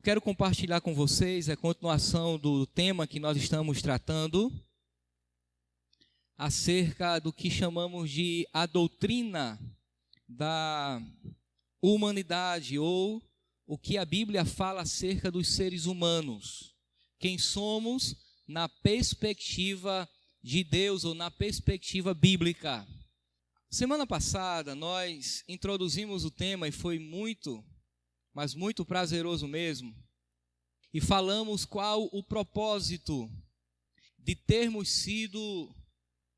quero compartilhar com vocês a continuação do tema que nós estamos tratando acerca do que chamamos de a doutrina da humanidade, ou o que a Bíblia fala acerca dos seres humanos. Quem somos na perspectiva de Deus ou na perspectiva bíblica. Semana passada nós introduzimos o tema e foi muito, mas muito prazeroso mesmo. E falamos qual o propósito de termos sido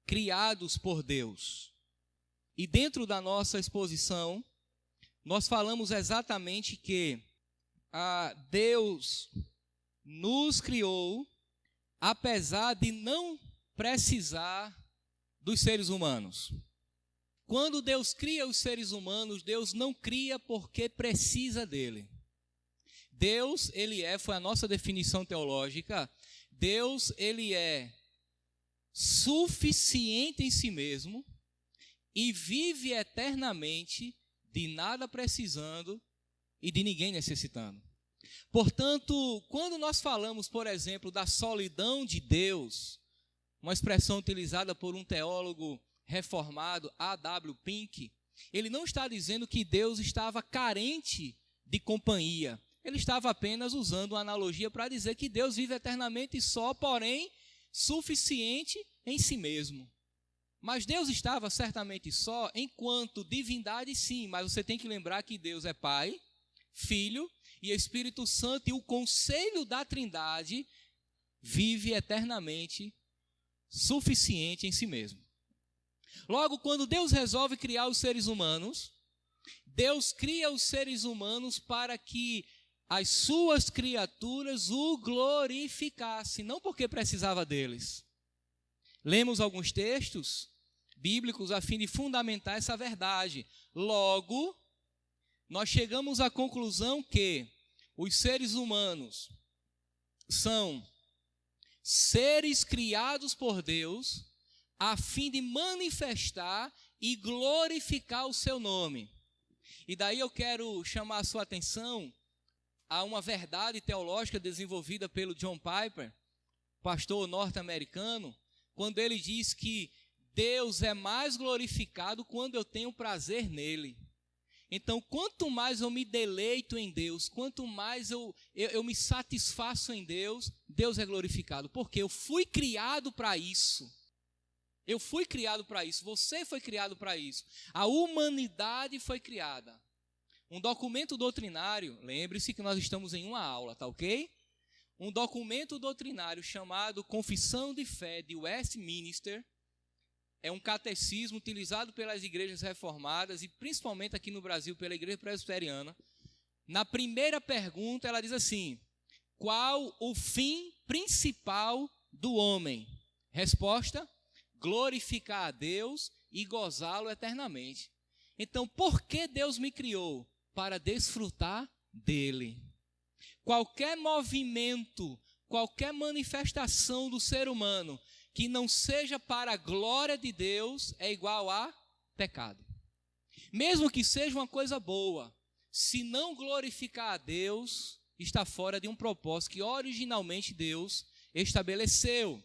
criados por Deus. E dentro da nossa exposição, nós falamos exatamente que Deus nos criou, apesar de não precisar dos seres humanos. Quando Deus cria os seres humanos, Deus não cria porque precisa dele. Deus, foi a nossa definição teológica, Deus, ele é suficiente em si mesmo e vive eternamente, de nada precisando e de ninguém necessitando. Portanto, quando nós falamos, por exemplo, da solidão de Deus, uma expressão utilizada por um teólogo reformado, A.W. Pink, ele não está dizendo que Deus estava carente de companhia. Ele estava apenas usando uma analogia para dizer que Deus vive eternamente só, porém, suficiente em si mesmo. Mas Deus estava certamente só enquanto divindade, sim, mas você tem que lembrar que Deus é Pai, Filho e Espírito Santo, e o conselho da Trindade vive eternamente suficiente em si mesmo. Logo, quando Deus resolve criar os seres humanos, Deus cria os seres humanos para que as suas criaturas o glorificassem, não porque precisava deles. Lemos alguns textos bíblicos a fim de fundamentar essa verdade. Logo, nós chegamos à conclusão que os seres humanos são seres criados por Deus a fim de manifestar e glorificar o seu nome. E daí eu quero chamar a sua atenção a uma verdade teológica desenvolvida pelo John Piper, pastor norte-americano, quando ele diz que Deus é mais glorificado quando eu tenho prazer nele. Então, quanto mais eu me deleito em Deus, quanto mais eu me satisfaço em Deus, Deus é glorificado. Porque eu fui criado para isso. Eu fui criado para isso. Você foi criado para isso. A humanidade foi criada. Um documento doutrinário, lembre-se que nós estamos em uma aula, tá ok? Um documento doutrinário chamado Confissão de Fé de Westminster, é um catecismo utilizado pelas igrejas reformadas e principalmente aqui no Brasil pela igreja presbiteriana. Na primeira pergunta ela diz assim: qual o fim principal do homem? Resposta: glorificar a Deus e gozá-lo eternamente. Então, por que Deus me criou? Para desfrutar dele. Qualquer movimento, qualquer manifestação do ser humano que não seja para a glória de Deus é igual a pecado. Mesmo que seja uma coisa boa, se não glorificar a Deus, está fora de um propósito que originalmente Deus estabeleceu.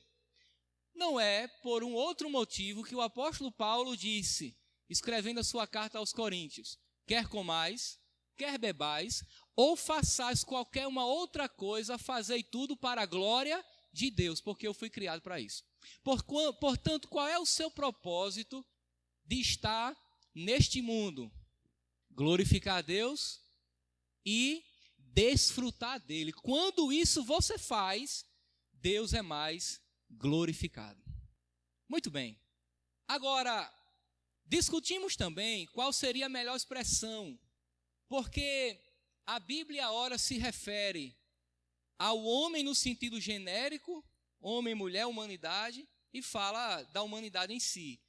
Não é por um outro motivo que o apóstolo Paulo disse, escrevendo a sua carta aos Coríntios: quer comais, quer bebais, ou façais qualquer uma outra coisa, fazei tudo para a glória de Deus, porque eu fui criado para isso. Portanto, qual é o seu propósito de estar neste mundo? Glorificar a Deus e desfrutar dele. Quando isso você faz, Deus é mais glorificado. Muito bem. Agora, discutimos também qual seria a melhor expressão, porque a Bíblia ora se refere ao homem no sentido genérico, homem, mulher, humanidade, e fala da humanidade em si.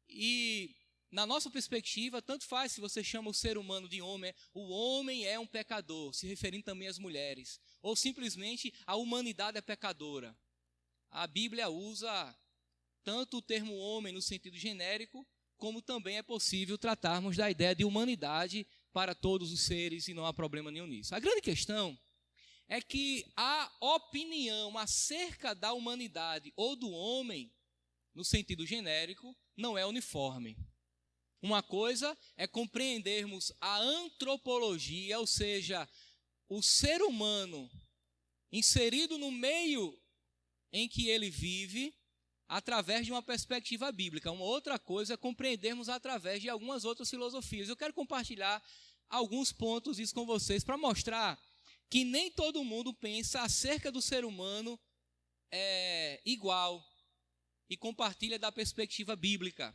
E na nossa perspectiva, tanto faz se você chama o ser humano de homem, o homem é um pecador, se referindo também às mulheres, ou simplesmente a humanidade é pecadora. A Bíblia usa tanto o termo homem no sentido genérico, como também é possível tratarmos da ideia de humanidade para todos os seres e não há problema nenhum nisso. A grande questão é que a opinião acerca da humanidade ou do homem, no sentido genérico, não é uniforme. Uma coisa é compreendermos a antropologia, ou seja, o ser humano inserido no meio em que ele vive, através de uma perspectiva bíblica. Uma outra coisa é compreendermos através de algumas outras filosofias. Eu quero compartilhar alguns pontos disso com vocês para mostrar que nem todo mundo pensa acerca do ser humano igual e compartilha da perspectiva bíblica.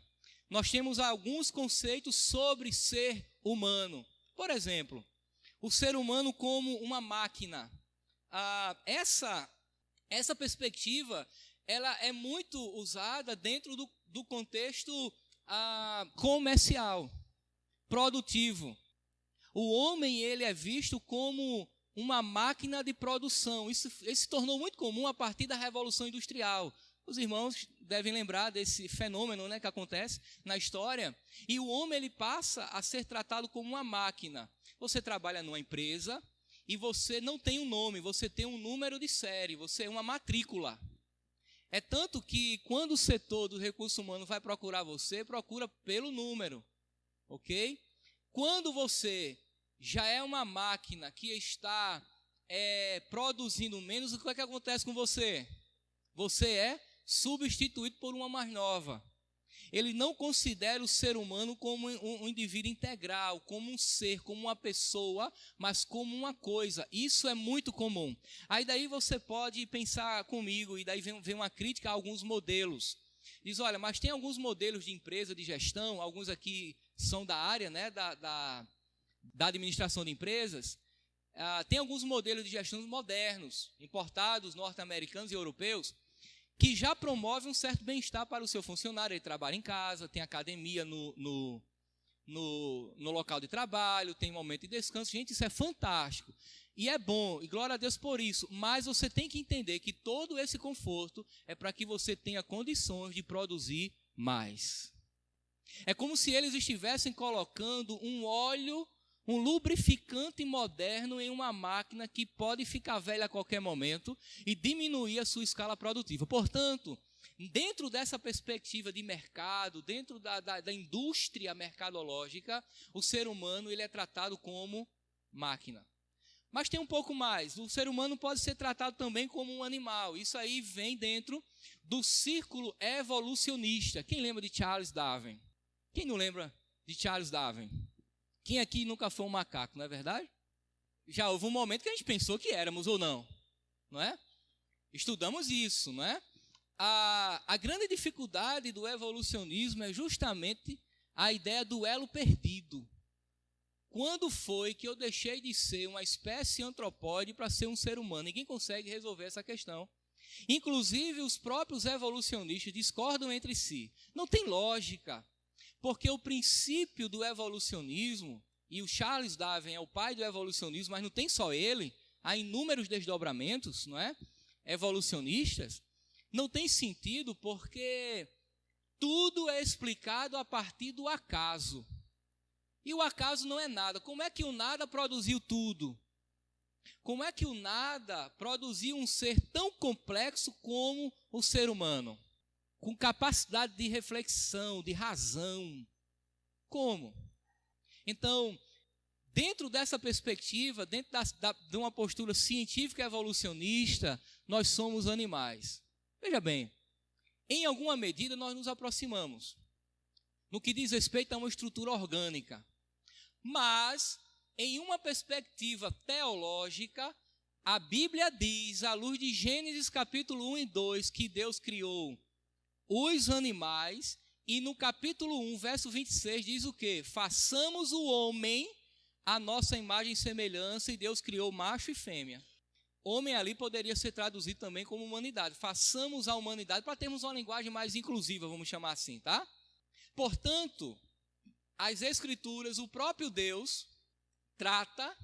Nós temos alguns conceitos sobre ser humano. Por exemplo, o ser humano como uma máquina. Essa perspectiva ela é muito usada dentro do contexto comercial, produtivo. O homem ele é visto como uma máquina de produção. Isso se tornou muito comum a partir da Revolução Industrial. Os irmãos devem lembrar desse fenômeno, né, que acontece na história. E o homem ele passa a ser tratado como uma máquina. Você trabalha numa empresa e você não tem um nome, você tem um número de série, você é uma matrícula. É tanto que quando o setor do recurso humano vai procurar você, procura pelo número, ok? Quando você já é uma máquina que está produzindo menos, o que é que acontece com você? Você é substituído por uma mais nova. Ele não considera o ser humano como um indivíduo integral, como um ser, como uma pessoa, mas como uma coisa. Isso é muito comum. Aí daí você pode pensar comigo, e daí vem uma crítica a alguns modelos. Diz, olha, mas tem alguns modelos de empresa, de gestão, alguns aqui são da área, né, da administração de empresas. Tem alguns modelos de gestão modernos, importados, norte-americanos e europeus, que já promove um certo bem-estar para o seu funcionário. Ele trabalha em casa, tem academia no local de trabalho, tem momento de descanso. Gente, isso é fantástico. E é bom, e glória a Deus por isso. Mas você tem que entender que todo esse conforto é para que você tenha condições de produzir mais. É como se eles estivessem colocando um óleo, um lubrificante moderno em uma máquina que pode ficar velha a qualquer momento e diminuir a sua escala produtiva. Portanto, dentro dessa perspectiva de mercado, dentro da indústria mercadológica, o ser humano ele é tratado como máquina. Mas tem um pouco mais. O ser humano pode ser tratado também como um animal. Isso aí vem dentro do círculo evolucionista. Quem lembra de Charles Darwin? Quem não lembra de Charles Darwin? Quem aqui nunca foi um macaco, não é verdade? Já houve um momento que a gente pensou que éramos ou não, não é? Estudamos isso, não é? A grande dificuldade do evolucionismo é justamente a ideia do elo perdido. Quando foi que eu deixei de ser uma espécie antropóide para ser um ser humano? Ninguém consegue resolver essa questão. Inclusive, os próprios evolucionistas discordam entre si. Não tem lógica. Porque o princípio do evolucionismo, e o Charles Darwin é o pai do evolucionismo, mas não tem só ele, há inúmeros desdobramentos, não é? Evolucionistas, não tem sentido porque tudo é explicado a partir do acaso. E o acaso não é nada. Como é que o nada produziu tudo? Como é que o nada produziu um ser tão complexo como o ser humano? Com capacidade de reflexão, de razão. Como? Então, dentro dessa perspectiva, dentro de uma postura científica evolucionista, nós somos animais. Veja bem, em alguma medida nós nos aproximamos, no que diz respeito a uma estrutura orgânica. Mas, em uma perspectiva teológica, a Bíblia diz, à luz de Gênesis capítulo 1 e 2, que Deus criou os animais, e no capítulo 1, verso 26, diz o quê? Façamos o homem a nossa imagem e semelhança, e Deus criou macho e fêmea. Homem ali poderia ser traduzido também como humanidade. Façamos a humanidade para termos uma linguagem mais inclusiva, vamos chamar assim, tá? Portanto, as Escrituras, o próprio Deus, trata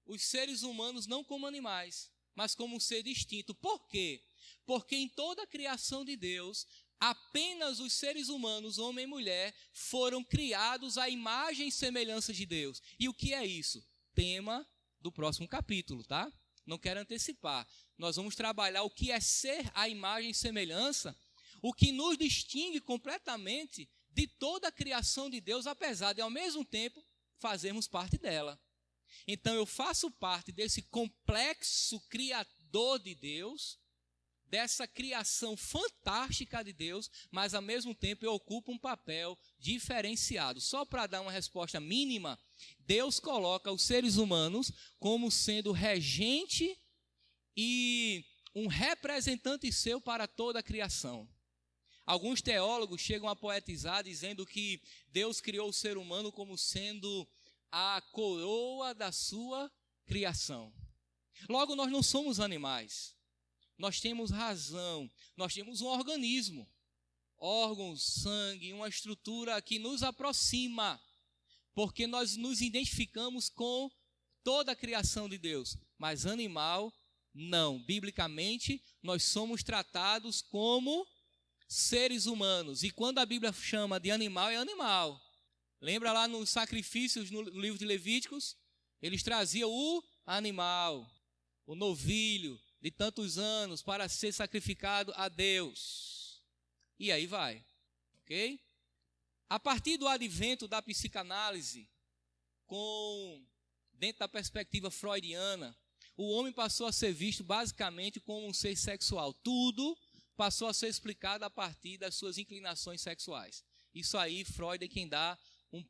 os seres humanos não como animais, mas como um ser distinto. Por quê? Porque em toda a criação de Deus, apenas os seres humanos, homem e mulher, foram criados à imagem e semelhança de Deus. E o que é isso? Tema do próximo capítulo, tá? Não quero antecipar. Nós vamos trabalhar o que é ser a imagem e semelhança, o que nos distingue completamente de toda a criação de Deus, apesar de, ao mesmo tempo, fazermos parte dela. Então, eu faço parte desse complexo criador de Deus, dessa criação fantástica de Deus, mas, ao mesmo tempo, eu ocupo um papel diferenciado. Só para dar uma resposta mínima, Deus coloca os seres humanos como sendo regente e um representante seu para toda a criação. Alguns teólogos chegam a poetizar dizendo que Deus criou o ser humano como sendo a coroa da sua criação. Logo, nós não somos animais. Nós temos razão, nós temos um organismo, órgãos, sangue, uma estrutura que nos aproxima, porque nós nos identificamos com toda a criação de Deus, mas animal, não. Biblicamente, nós somos tratados como seres humanos, e quando a Bíblia chama de animal, é animal. Lembra lá nos sacrifícios no livro de Levíticos? Eles traziam o animal, o novilho de tantos anos para ser sacrificado a Deus. E aí vai, ok? A partir do advento da psicanálise, dentro da perspectiva freudiana, o homem passou a ser visto basicamente como um ser sexual. Tudo passou a ser explicado a partir das suas inclinações sexuais. Isso aí, Freud é quem dá um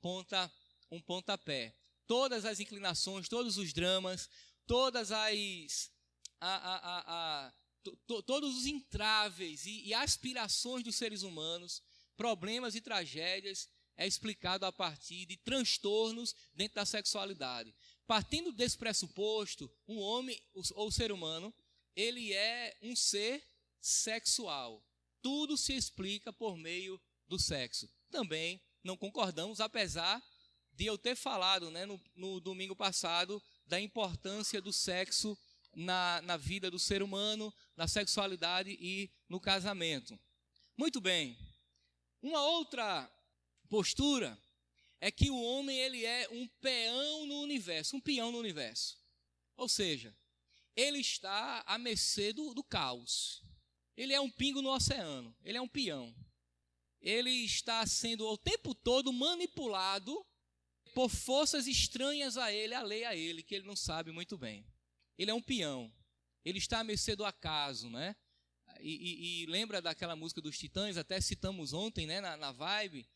pontapé. Todas as inclinações, todos os dramas, todos os entraves e aspirações dos seres humanos, problemas e tragédias, é explicado a partir de transtornos dentro da sexualidade. Partindo desse pressuposto, um homem, ou ser humano, ele é um ser sexual. Tudo se explica por meio do sexo. Também não concordamos, apesar de eu ter falado, né, no domingo passado, da importância do sexo na vida do ser humano, na sexualidade e no casamento. Muito bem. Uma outra postura é que o homem ele é um peão no universo, um peão no universo. Ou seja, ele está à mercê do caos. Ele é um pingo no oceano, ele é um peão. Ele está sendo o tempo todo manipulado por forças estranhas a ele, alheia a ele, que ele não sabe muito bem. Ele é um peão, ele está à mercê do acaso, né? E lembra daquela música dos Titãs, até citamos ontem, né, na vibe,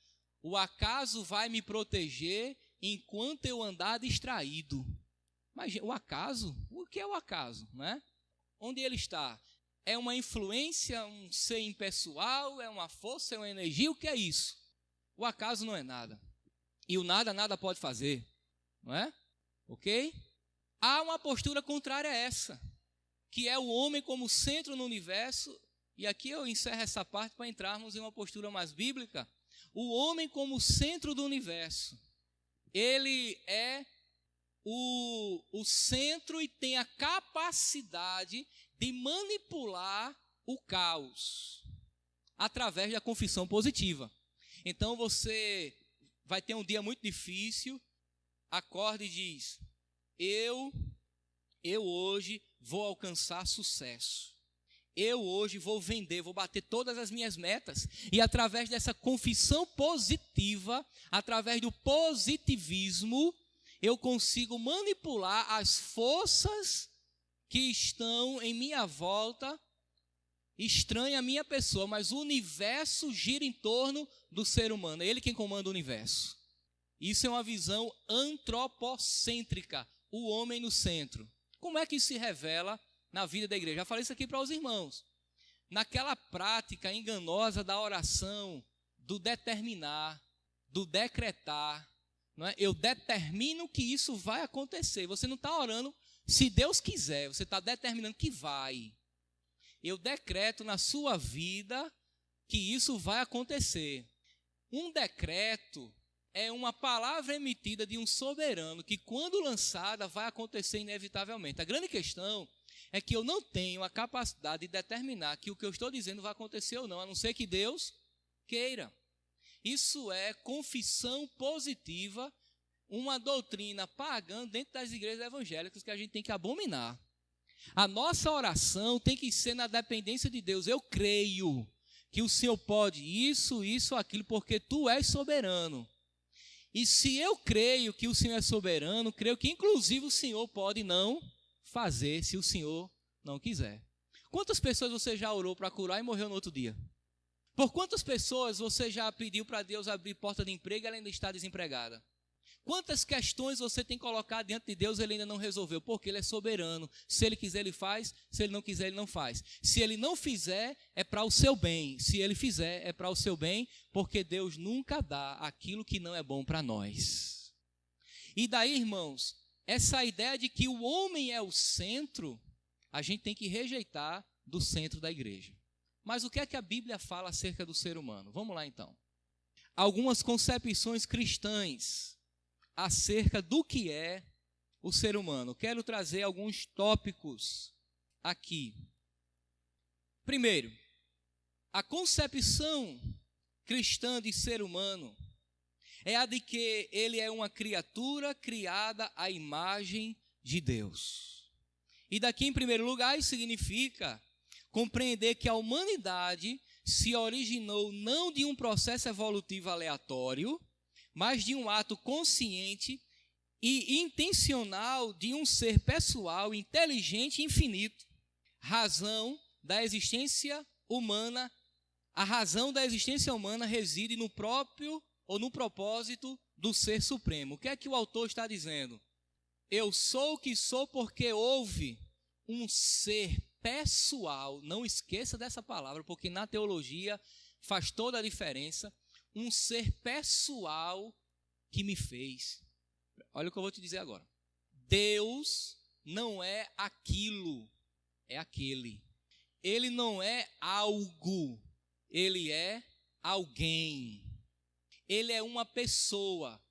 o acaso vai me proteger enquanto eu andar distraído. Mas o acaso, o que é o acaso, né? Onde ele está? É uma influência, um ser impessoal, é uma força, é uma energia, o que é isso? O acaso não é nada. E o nada pode fazer, não é? Ok? Há uma postura contrária a essa, que é o homem como centro no universo, e aqui eu encerro essa parte para entrarmos em uma postura mais bíblica. O homem como centro do universo, ele é o centro e tem a capacidade de manipular o caos através da confissão positiva. Então você vai ter um dia muito difícil, acorda e diz: eu hoje vou alcançar sucesso. Eu hoje vou vender, vou bater todas as minhas metas. E através dessa confissão positiva, através do positivismo, eu consigo manipular as forças que estão em minha volta, estranha a minha pessoa, mas o universo gira em torno do ser humano. É ele quem comanda o universo. Isso é uma visão antropocêntrica, o homem no centro. Como é que isso se revela na vida da igreja? Já falei isso aqui para os irmãos. Naquela prática enganosa da oração, do determinar, do decretar, não é? Eu determino que isso vai acontecer. Você não está orando se Deus quiser, você está determinando que vai. Eu decreto na sua vida que isso vai acontecer. Um decreto é uma palavra emitida de um soberano que, quando lançada, vai acontecer inevitavelmente. A grande questão é que eu não tenho a capacidade de determinar que o que eu estou dizendo vai acontecer ou não, a não ser que Deus queira. Isso é confissão positiva, uma doutrina pagã dentro das igrejas evangélicas que a gente tem que abominar. A nossa oração tem que ser na dependência de Deus. Eu creio que o Senhor pode isso, isso, aquilo, porque tu és soberano. E se eu creio que o Senhor é soberano, creio que inclusive o Senhor pode não fazer se o Senhor não quiser. Quantas pessoas você já orou para curar e morreu no outro dia? Por quantas pessoas você já pediu para Deus abrir porta de emprego e ela ainda está desempregada? Quantas questões você tem colocado diante de Deus e ele ainda não resolveu? Porque ele é soberano. Se ele quiser, ele faz. Se ele não quiser, ele não faz. Se ele não fizer, é para o seu bem. Se ele fizer, é para o seu bem, porque Deus nunca dá aquilo que não é bom para nós. E daí, irmãos, essa ideia de que o homem é o centro, a gente tem que rejeitar do centro da igreja. Mas o que é que a Bíblia fala acerca do ser humano? Vamos lá, então. Algumas concepções cristãs acerca do que é o ser humano. Quero trazer alguns tópicos aqui. Primeiro, a concepção cristã de ser humano é a de que ele é uma criatura criada à imagem de Deus. E daqui, em primeiro lugar, isso significa compreender que a humanidade se originou não de um processo evolutivo aleatório, mas de um ato consciente e intencional de um ser pessoal, inteligente e infinito. Razão da existência humana, a razão da existência humana reside no próprio ou no propósito do ser supremo. O que é que o autor está dizendo? Eu sou o que sou porque houve um ser pessoal, não esqueça dessa palavra, porque na teologia faz toda a diferença. Um ser pessoal que me fez. Olha o que eu vou te dizer agora. Deus não é aquilo, é aquele. Ele não é algo, ele é alguém. Ele é uma pessoa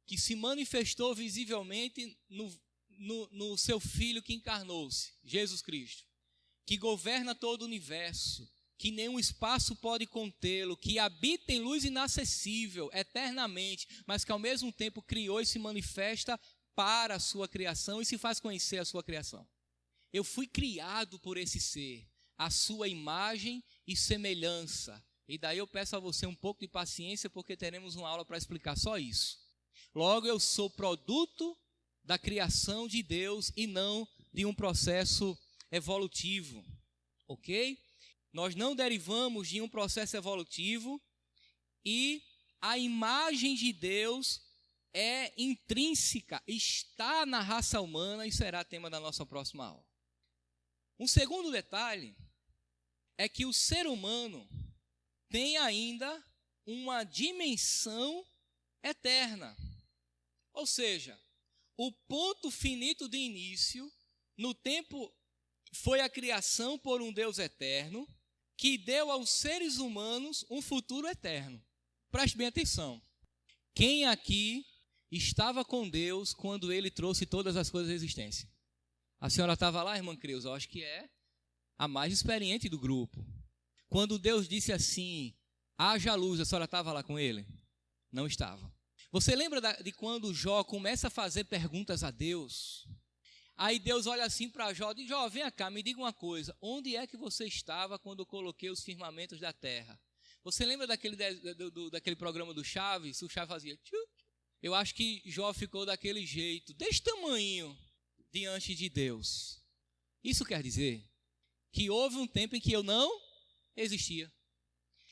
que se manifestou visivelmente no seu Filho que encarnou-se, Jesus Cristo, que governa todo o universo, que nenhum espaço pode contê-lo, que habita em luz inacessível, eternamente, mas que ao mesmo tempo criou e se manifesta para a sua criação e se faz conhecer a sua criação. Eu fui criado por esse ser, a sua imagem e semelhança. E daí eu peço a você um pouco de paciência, porque teremos uma aula para explicar só isso. Logo, eu sou produto da criação de Deus e não de um processo evolutivo, ok? Nós não derivamos de um processo evolutivo e a imagem de Deus é intrínseca, está na raça humana e será tema da nossa próxima aula. Um segundo detalhe é que o ser humano tem ainda uma dimensão eterna. Ou seja, o ponto finito de início, no tempo, foi a criação por um Deus eterno, que deu aos seres humanos um futuro eterno. Preste bem atenção. Quem aqui estava com Deus quando Ele trouxe todas as coisas à existência? A senhora estava lá, irmã Creuza? Eu acho que é a mais experiente do grupo. Quando Deus disse assim, haja luz, a senhora estava lá com Ele? Não estava. Você lembra de quando Jó começa a fazer perguntas a Deus? Aí Deus olha assim para Jó e diz, Jó, vem cá, me diga uma coisa, onde é que você estava quando eu coloquei os firmamentos da terra? Você lembra daquele programa do Chaves? O Chaves fazia tchu. Eu acho que Jó ficou daquele jeito, desse tamanho, diante de Deus. Isso quer dizer que houve um tempo em que eu não existia.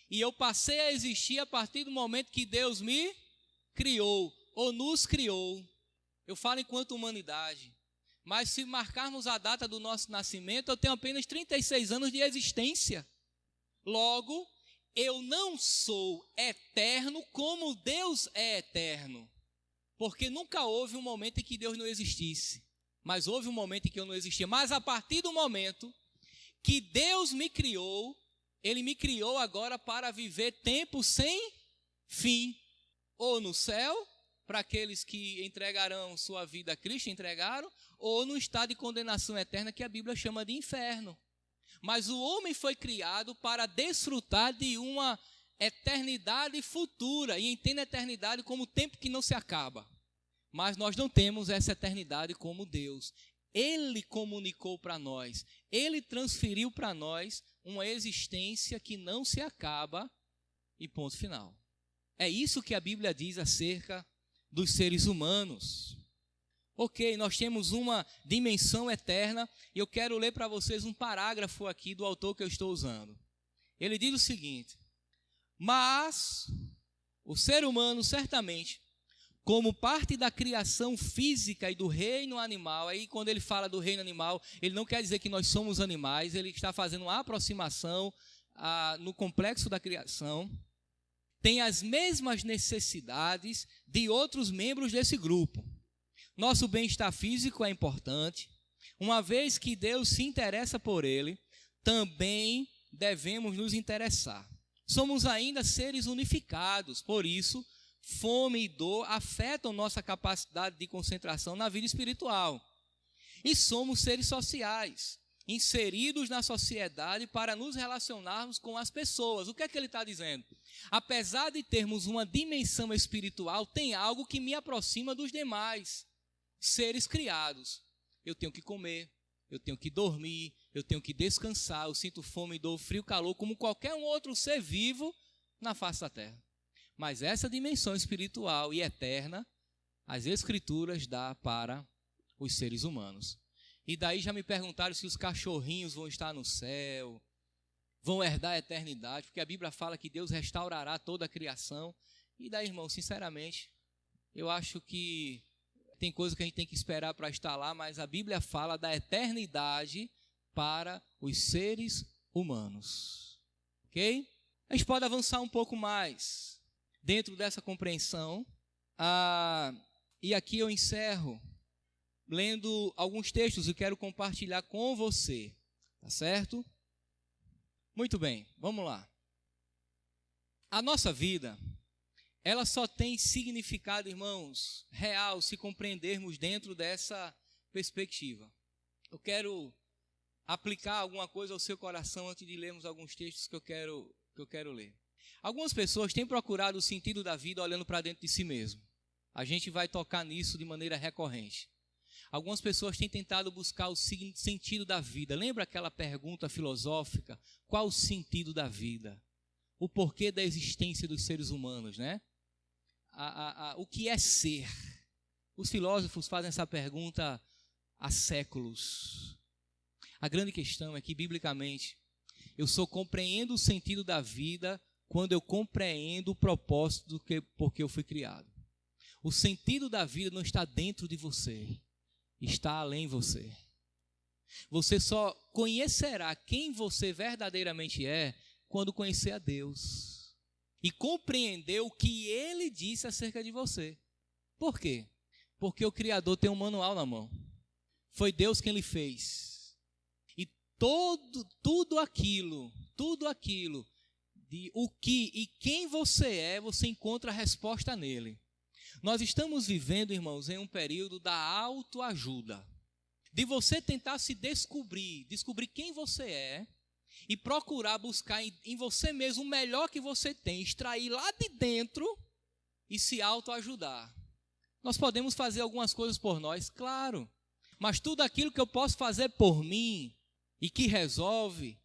E eu passei a existir a partir do momento que Deus me criou, ou nos criou. Eu falo enquanto humanidade. Mas se marcarmos a data do nosso nascimento, eu tenho apenas 36 anos de existência. Logo, eu não sou eterno como Deus é eterno. Porque nunca houve um momento em que Deus não existisse. Mas houve um momento em que eu não existia. Mas a partir do momento que Deus me criou, Ele me criou agora para viver tempo sem fim. Ou no céu, para aqueles que entregarão sua vida a Cristo, entregaram, ou no estado de condenação eterna que a Bíblia chama de inferno. Mas o homem foi criado para desfrutar de uma eternidade futura, e entenda a eternidade como tempo que não se acaba. Mas nós não temos essa eternidade como Deus. Ele comunicou para nós, Ele transferiu para nós uma existência que não se acaba e ponto final. É isso que a Bíblia diz acerca dos seres humanos. Ok, nós temos uma dimensão eterna e eu quero ler para vocês um parágrafo aqui do autor que eu estou usando. Ele diz o seguinte: mas o ser humano certamente, como parte da criação física e do reino animal, aí quando ele fala do reino animal, ele não quer dizer que nós somos animais, ele está fazendo uma aproximação no complexo da criação, tem as mesmas necessidades de outros membros desse grupo. Nosso bem-estar físico é importante, uma vez que Deus se interessa por ele, também devemos nos interessar. Somos ainda seres unificados, por isso, fome e dor afetam nossa capacidade de concentração na vida espiritual. E somos seres sociais, inseridos na sociedade para nos relacionarmos com as pessoas. O que é que ele está dizendo? Apesar de termos uma dimensão espiritual, tem algo que me aproxima dos demais seres criados. Eu tenho que comer, eu tenho que dormir, eu tenho que descansar, eu sinto fome, dor, frio, calor, como qualquer um outro ser vivo na face da terra. Mas essa dimensão espiritual e eterna, as Escrituras dá para os seres humanos. E daí já me perguntaram se os cachorrinhos vão estar no céu, vão herdar a eternidade, porque a Bíblia fala que Deus restaurará toda a criação. E daí, irmão, sinceramente, eu acho que tem coisa que a gente tem que esperar para estar lá, mas a Bíblia fala da eternidade para os seres humanos. Ok? A gente pode avançar um pouco mais dentro dessa compreensão. E aqui eu encerro lendo alguns textos e quero compartilhar com você. Tá certo? Muito bem, vamos lá. A nossa vida, ela só tem significado, irmãos, real, se compreendermos dentro dessa perspectiva. Eu quero aplicar alguma coisa ao seu coração antes de lermos alguns textos que eu quero ler. Algumas pessoas têm procurado o sentido da vida olhando para dentro de si mesmo. A gente vai tocar nisso de maneira recorrente. Algumas pessoas têm tentado buscar o sentido da vida. Lembra aquela pergunta filosófica? Qual o sentido da vida? O porquê da existência dos seres humanos, né? O que é ser? Os filósofos fazem essa pergunta há séculos. A grande questão é que, biblicamente, eu só compreendo o sentido da vida quando eu compreendo o propósito por que eu fui criado. O sentido da vida não está dentro de você, está além de você. Você só conhecerá quem você verdadeiramente é quando conhecer a Deus e compreender o que Ele disse acerca de você. Por quê? Porque o Criador tem um manual na mão. Foi Deus quem lhe fez. E tudo aquilo de o que e quem você é, você encontra a resposta nele. Nós estamos vivendo, irmãos, em um período da autoajuda. De você tentar se descobrir quem você é e procurar buscar em você mesmo o melhor que você tem, extrair lá de dentro e se autoajudar. Nós podemos fazer algumas coisas por nós, claro, mas tudo aquilo que eu posso fazer por mim e que resolve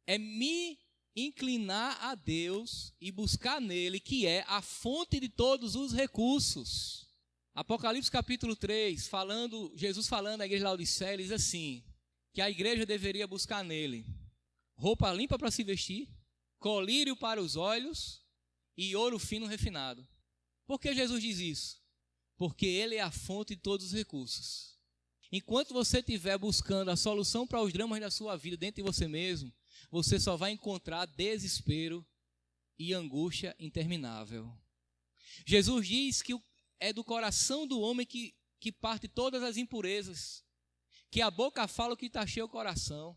é me inclinar a Deus e buscar nele, que é a fonte de todos os recursos. Apocalipse capítulo 3, Jesus falando à igreja de Laodiceia, ele diz assim, que a igreja deveria buscar nele roupa limpa para se vestir, colírio para os olhos e ouro fino refinado. Por que Jesus diz isso? Porque ele é a fonte de todos os recursos. Enquanto você estiver buscando a solução para os dramas da sua vida dentro de você mesmo, você só vai encontrar desespero e angústia interminável. Jesus diz que é do coração do homem que parte todas as impurezas, que a boca fala o que está cheio o coração.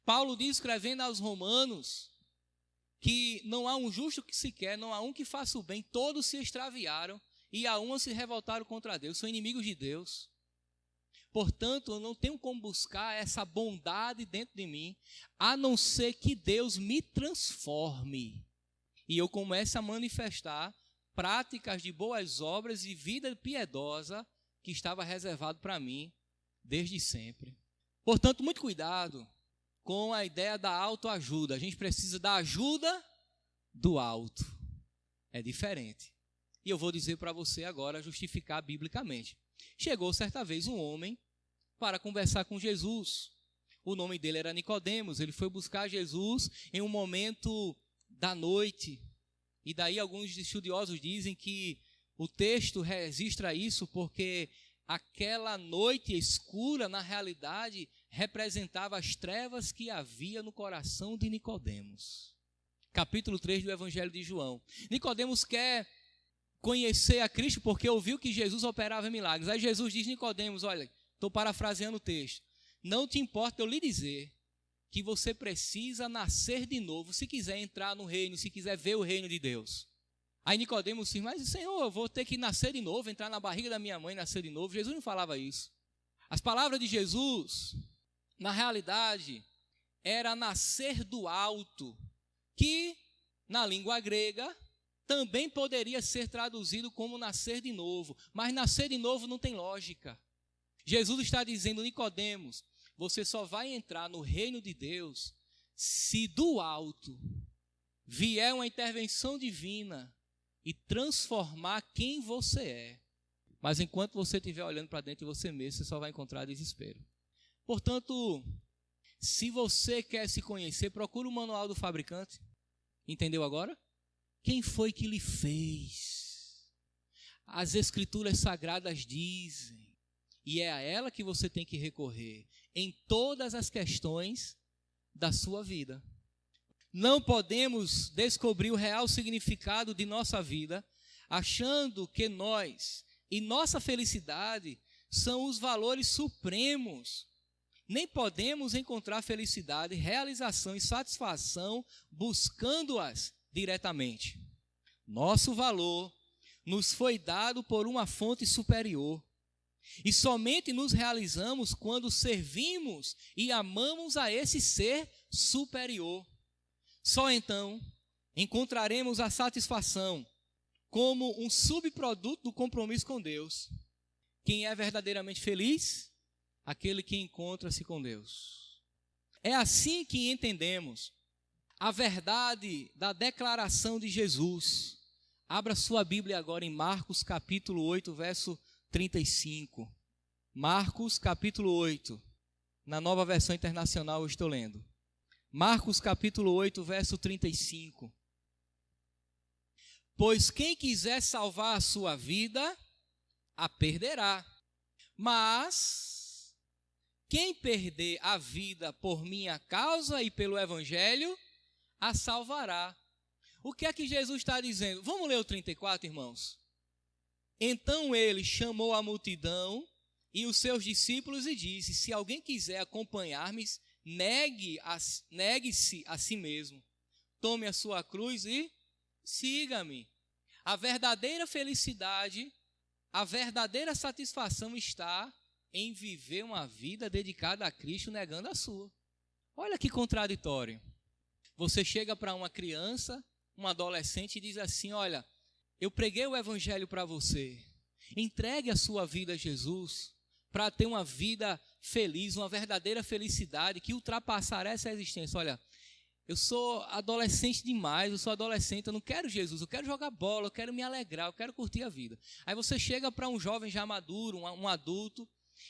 Paulo diz, escrevendo aos Romanos, que não há um justo que sequer, não há um que faça o bem, todos se extraviaram e a uma se revoltaram contra Deus, são inimigos de Deus. Portanto, eu não tenho como buscar essa bondade dentro de mim, a não ser que Deus me transforme e eu comece a manifestar práticas de boas obras e vida piedosa que estava reservado para mim desde sempre. Portanto, muito cuidado com a ideia da autoajuda. A gente precisa da ajuda do alto. É diferente. E eu vou dizer para você agora, justificar biblicamente. Chegou certa vez um homem para conversar com Jesus. O nome dele era Nicodemos. Ele foi buscar Jesus em um momento da noite. E daí alguns estudiosos dizem que o texto registra isso porque aquela noite escura, na realidade, representava as trevas que havia no coração de Nicodemos. Capítulo 3 do Evangelho de João. Nicodemos quer conhecer a Cristo porque ouviu que Jesus operava milagres. Aí Jesus diz: Nicodemos, olha, estou parafraseando o texto, não te importa eu lhe dizer que você precisa nascer de novo se quiser entrar no reino, se quiser ver o reino de Deus. Aí Nicodemos diz: mas Senhor, eu vou ter que nascer de novo, entrar na barriga da minha mãe e nascer de novo. Jesus não falava isso. As palavras de Jesus, na realidade, era nascer do alto, que na língua grega também poderia ser traduzido como nascer de novo. Mas nascer de novo não tem lógica. Jesus está dizendo: Nicodemos, você só vai entrar no reino de Deus se do alto vier uma intervenção divina e transformar quem você é. Mas enquanto você estiver olhando para dentro de você mesmo, você só vai encontrar desespero. Portanto, se você quer se conhecer, procure o manual do fabricante. Entendeu agora? Quem foi que lhe fez? As escrituras sagradas dizem. E é a ela que você tem que recorrer em todas as questões da sua vida. Não podemos descobrir o real significado de nossa vida achando que nós e nossa felicidade são os valores supremos. Nem podemos encontrar felicidade, realização e satisfação buscando-as diretamente. Nosso valor nos foi dado por uma fonte superior. E somente nos realizamos quando servimos e amamos a esse ser superior. Só então encontraremos a satisfação como um subproduto do compromisso com Deus. Quem é verdadeiramente feliz? Aquele que encontra-se com Deus. É assim que entendemos a verdade da declaração de Jesus. Abra sua Bíblia agora em Marcos capítulo 8, verso 35. Marcos capítulo 8. Na Nova Versão Internacional eu estou lendo. Marcos capítulo 8, verso 35. Pois quem quiser salvar a sua vida, a perderá. Mas quem perder a vida por minha causa e pelo Evangelho, a salvará. O que é que Jesus está dizendo? Vamos ler o 34, irmãos? Então ele chamou a multidão e os seus discípulos e disse: se alguém quiser acompanhar-me, negue-se a si mesmo, tome a sua cruz e siga-me. A verdadeira felicidade, a verdadeira satisfação está em viver uma vida dedicada a Cristo, negando a sua. Olha que contraditório. Você chega para uma criança, um adolescente e diz assim: olha, eu preguei o Evangelho para você, entregue a sua vida a Jesus para ter uma vida feliz, uma verdadeira felicidade que ultrapassará essa existência. Olha, eu sou adolescente demais, eu não quero Jesus, eu quero jogar bola, eu quero me alegrar, eu quero curtir a vida. Aí você chega para um jovem já maduro, um adulto,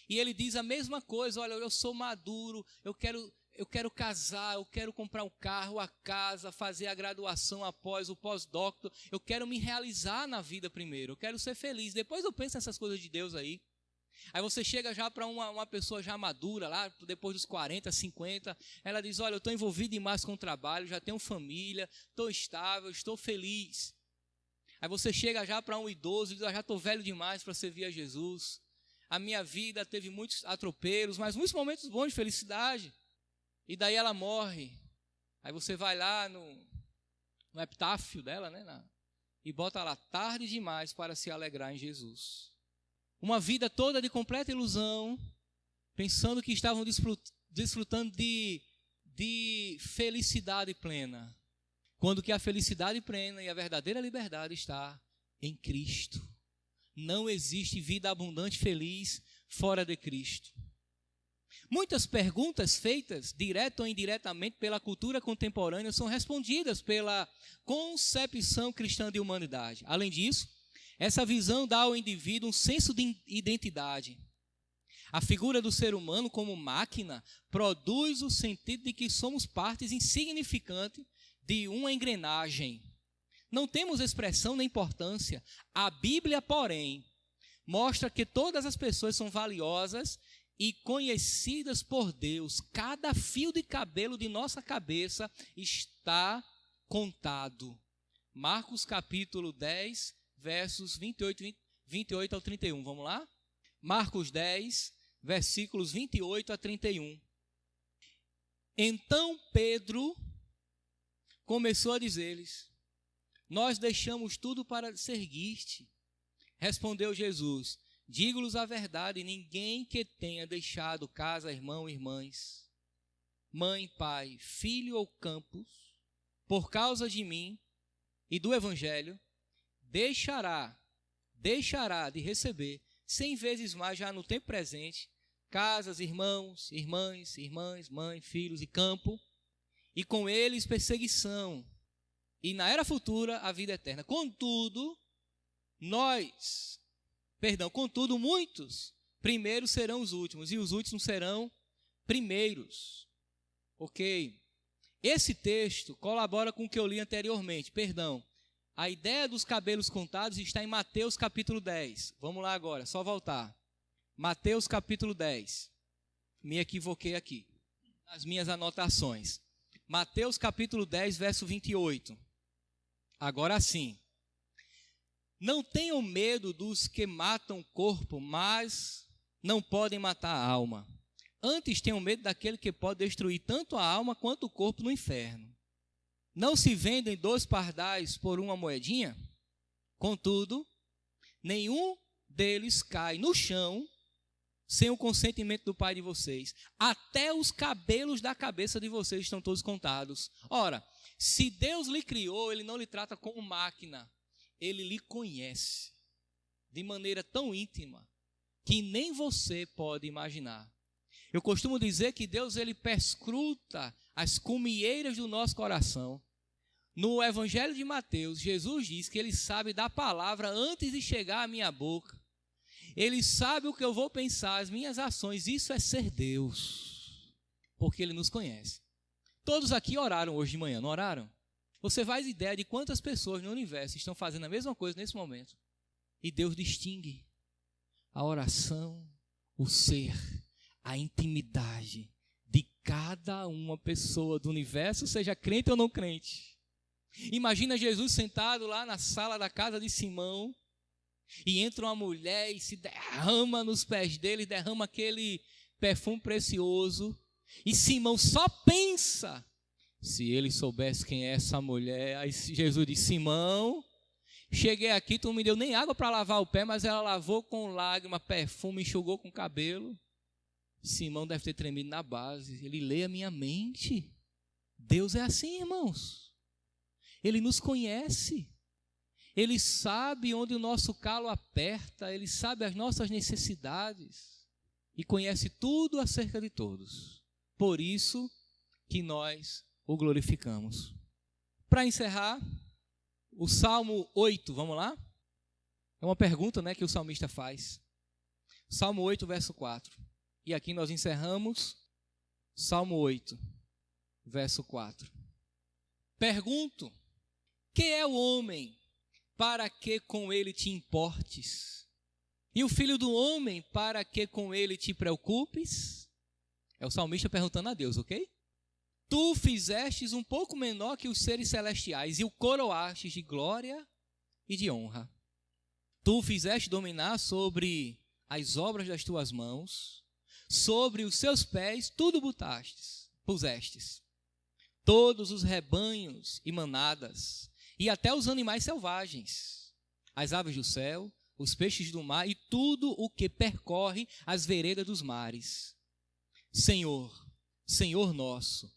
e ele diz a mesma coisa: olha, eu sou maduro, eu quero casar, eu quero comprar um carro, a casa, fazer a graduação após o pós-doutorado, eu quero me realizar na vida primeiro, eu quero ser feliz, depois eu penso nessas coisas de Deus aí. Aí você chega já para uma pessoa já madura, lá depois dos 40, 50, ela diz: olha, eu estou envolvido demais com o trabalho, já tenho família, estou estável, estou feliz. Aí você chega já para um idoso e diz: já estou velho demais para servir a Jesus, a minha vida teve muitos atropelos, mas muitos momentos bons de felicidade. E daí ela morre. Aí você vai lá no epitáfio dela, né, e bota lá: tarde demais para se alegrar em Jesus. Uma vida toda de completa ilusão, pensando que estavam desfrutando de felicidade plena, quando que a felicidade plena e a verdadeira liberdade está em Cristo, Não existe vida abundante, feliz, fora de Cristo. Muitas perguntas feitas, direta ou indiretamente, pela cultura contemporânea, são respondidas pela concepção cristã de humanidade. Além disso, essa visão dá ao indivíduo um senso de identidade. A figura do ser humano como máquina produz o sentido de que somos partes insignificantes de uma engrenagem. Não temos expressão nem importância. A Bíblia, porém, mostra que todas as pessoas são valiosas e conhecidas por Deus. Cada fio de cabelo de nossa cabeça está contado. Marcos capítulo 10, versos 28 ao 31. Vamos lá? Marcos 10, versículos 28 a 31. Então Pedro começou a dizer-lhes: nós deixamos tudo para seguir-te. Respondeu Jesus: digo-lhes a verdade, ninguém que tenha deixado casa, irmão, irmãs, mãe, pai, filho ou campos, por causa de mim e do Evangelho, deixará de receber 100 vezes mais já no tempo presente, casas, irmãos, irmãs, mãe, filhos e campo, e com eles perseguição, e na era futura a vida eterna. Contudo, muitos primeiros serão os últimos, e os últimos serão primeiros. Ok? Esse texto colabora com o que eu li anteriormente. A ideia dos cabelos contados está em Mateus capítulo 10. Vamos lá agora, só voltar. Mateus capítulo 10. Me equivoquei aqui nas minhas anotações. Mateus capítulo 10, verso 28. Agora sim. Não tenham medo dos que matam o corpo, mas não podem matar a alma. Antes tenham medo daquele que pode destruir tanto a alma quanto o corpo no inferno. Não se vendem 2 pardais por uma moedinha? Contudo, nenhum deles cai no chão sem o consentimento do Pai de vocês. Até os cabelos da cabeça de vocês estão todos contados. Ora, se Deus lhe criou, Ele não lhe trata como máquina. Ele lhe conhece de maneira tão íntima que nem você pode imaginar. Eu costumo dizer que Deus, Ele perscruta as cumieiras do nosso coração. No Evangelho de Mateus, Jesus diz que Ele sabe da palavra antes de chegar à minha boca. Ele sabe o que eu vou pensar, as minhas ações. Isso é ser Deus, porque Ele nos conhece. Todos aqui oraram hoje de manhã, não oraram? Você faz ideia de quantas pessoas no universo estão fazendo a mesma coisa nesse momento. E Deus distingue a oração, o ser, a intimidade de cada uma pessoa do universo, seja crente ou não crente. Imagina Jesus sentado lá na sala da casa de Simão, e entra uma mulher e se derrama nos pés dele, derrama aquele perfume precioso, e Simão só pensa: se ele soubesse quem é essa mulher. Aí Jesus disse: Simão, cheguei aqui, tu não me deu nem água para lavar o pé, mas ela lavou com lágrima, perfume, enxugou com cabelo. Simão deve ter tremido na base. Ele lê a minha mente. Deus é assim, irmãos. Ele nos conhece. Ele sabe onde o nosso calo aperta. Ele sabe as nossas necessidades. E conhece tudo acerca de todos. Por isso que nós o glorificamos. Para encerrar, o Salmo 8, vamos lá? É uma pergunta, que o salmista faz. Salmo 8, verso 4. E aqui nós encerramos Salmo 8, verso 4. Pergunto: que é o homem para que com ele te importes? E o filho do homem para que com ele te preocupes? É o salmista perguntando a Deus, ok? Tu fizestes um pouco menor que os seres celestiais e o coroastes de glória e de honra. Tu fizeste dominar sobre as obras das tuas mãos, sobre os seus pés tudo pusestes. Todos os rebanhos e manadas, e até os animais selvagens, as aves do céu, os peixes do mar e tudo o que percorre as veredas dos mares. Senhor, Senhor nosso,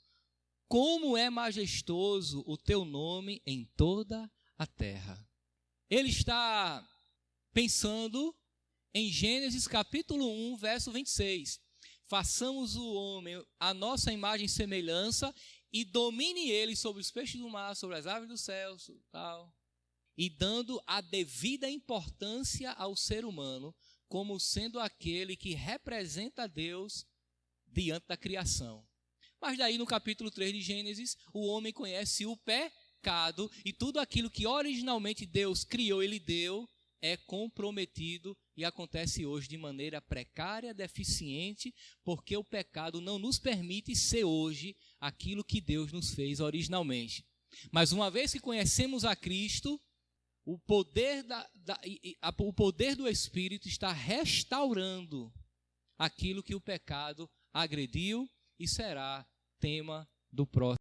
como é majestoso o teu nome em toda a terra. Ele está pensando em Gênesis capítulo 1, verso 26. Façamos o homem a nossa imagem e semelhança e domine ele sobre os peixes do mar, sobre as aves do céu, tal. E dando a devida importância ao ser humano, como sendo aquele que representa Deus diante da criação. Mas daí no capítulo 3 de Gênesis, o homem conhece o pecado e tudo aquilo que originalmente Deus criou, ele deu, é comprometido e acontece hoje de maneira precária, deficiente, porque o pecado não nos permite ser hoje aquilo que Deus nos fez originalmente. Mas uma vez que conhecemos a Cristo, o poder do Espírito está restaurando aquilo que o pecado agrediu e será tema do próximo.